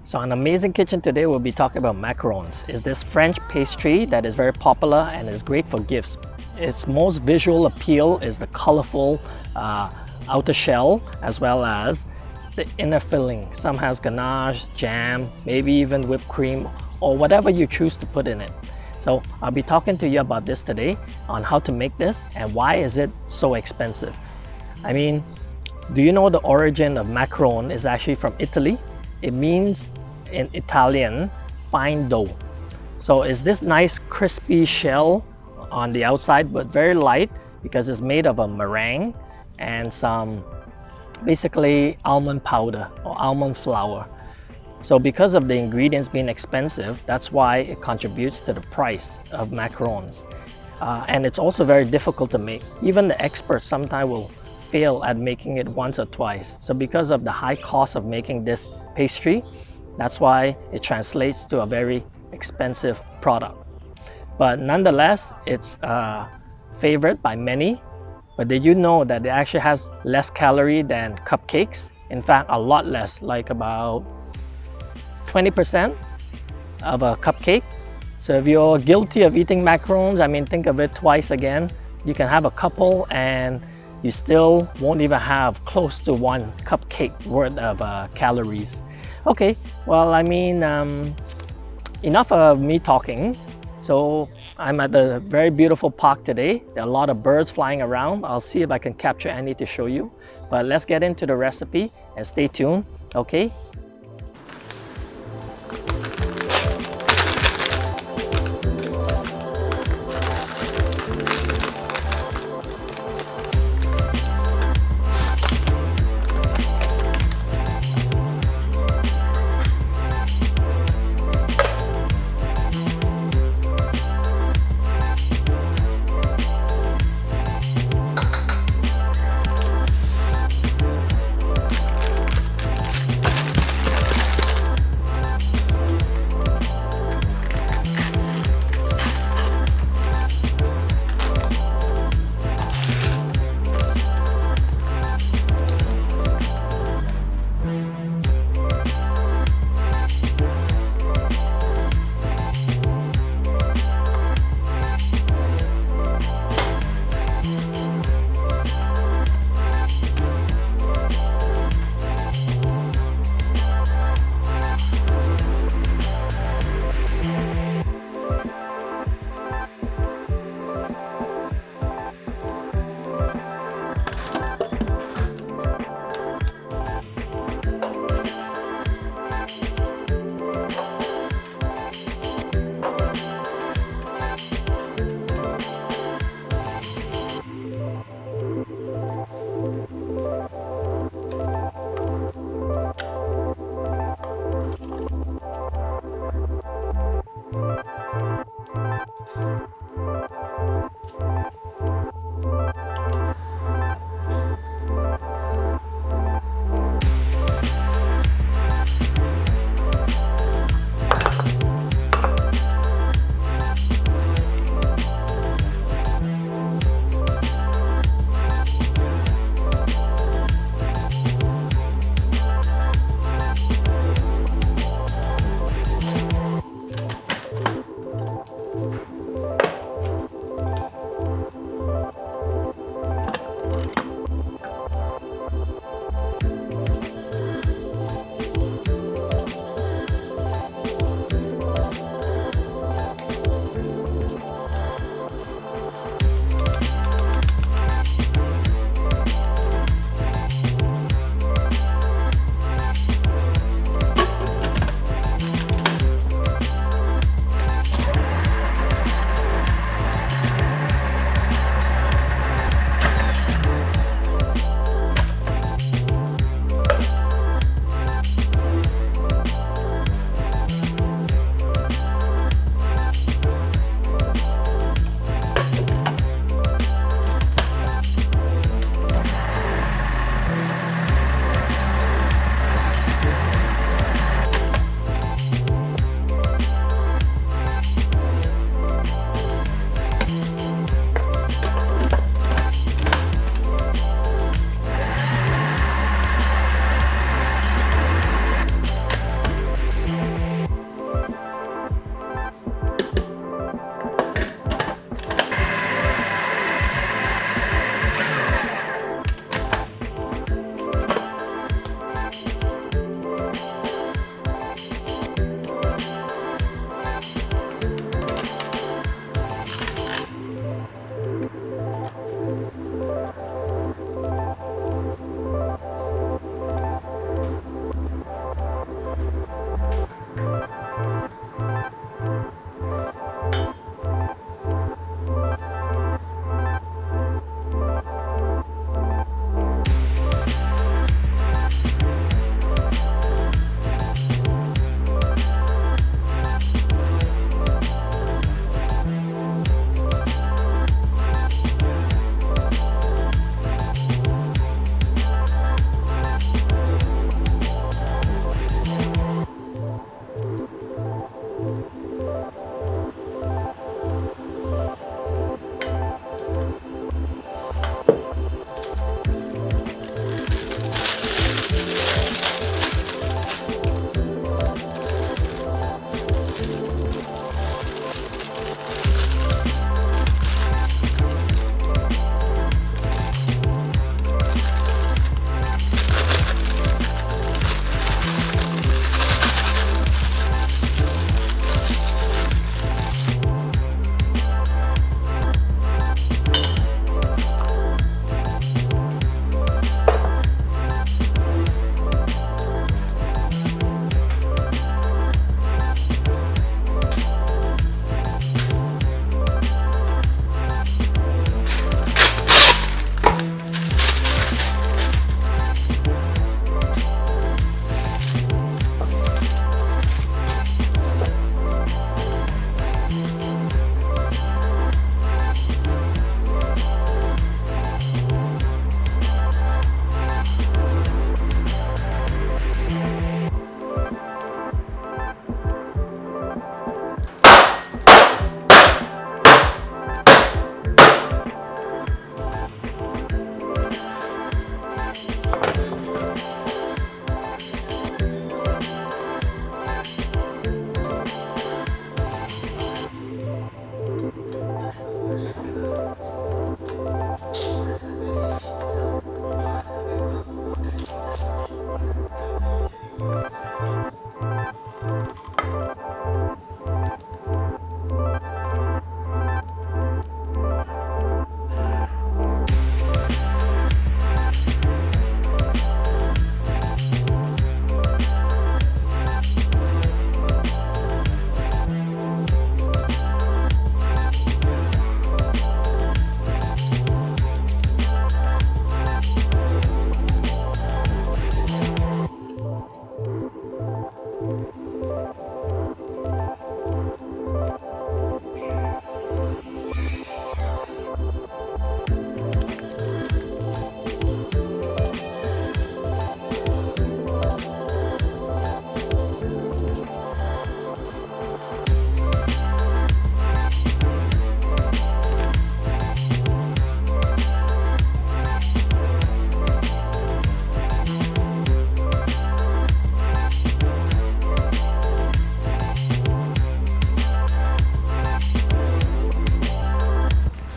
So on Amazing Kitchen today, we'll be talking about macarons. It's this French pastry that is very popular and is great for gifts. Its most visual appeal is the colorful outer shell as well as the inner filling. Some has ganache, jam, maybe even whipped cream or whatever you choose to put in it. So I'll be talking to you about this today on how to make this and why is it so expensive. I mean, do you know the origin of macaron is actually from Italy? It means in Italian, fine dough. So it's this nice crispy shell on the outside, but very light because it's made of a meringue and some basically almond powder or almond flour. So because of the ingredients being expensive, that's why it contributes to the price of macarons. And it's also very difficult to make. Even the experts sometimes will fail at making it once or twice. So because of the high cost of making this pastry, that's why it translates to a very expensive product. But nonetheless, it's favored by many. But did you know that it actually has less calorie than cupcakes? In fact, a lot less, like about 20% of a cupcake. So if you're guilty of eating macarons, I mean, think of it twice again. You can have a couple and you still won't even have close to one cupcake worth of calories. Okay, well, I mean, enough of me talking. So I'm at the very beautiful park today. There are a lot of birds flying around. I'll see if I can capture any to show you. But let's get into the recipe and stay tuned, okay?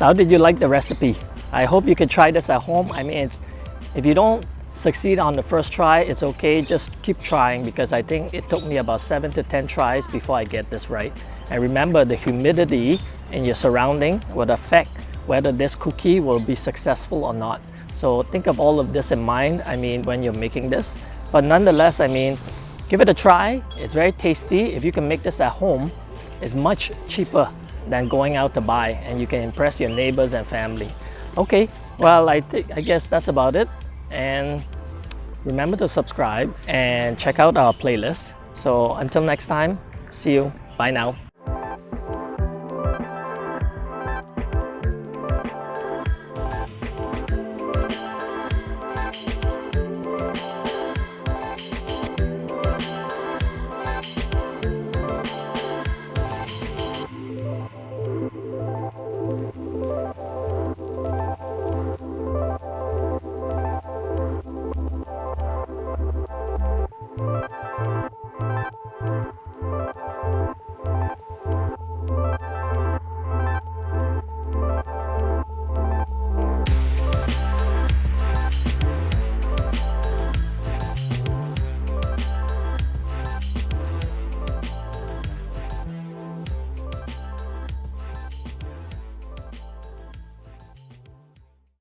So how did you like the recipe? I hope you can try this at home. I mean, if you don't succeed on the first try, it's okay. Just keep trying, because I think it took me about 7 to 10 tries before I get this right. And remember, the humidity in your surrounding will affect whether this cookie will be successful or not. So think of all of this in mind, I mean, when you're making this. But nonetheless, I mean, give it a try. It's very tasty. If you can make this at home, it's much cheaper than going out to buy, and you can impress your neighbors and family. Okay, well, I guess that's about it. And remember to subscribe and check out our playlist. So until next time, see you. Bye now.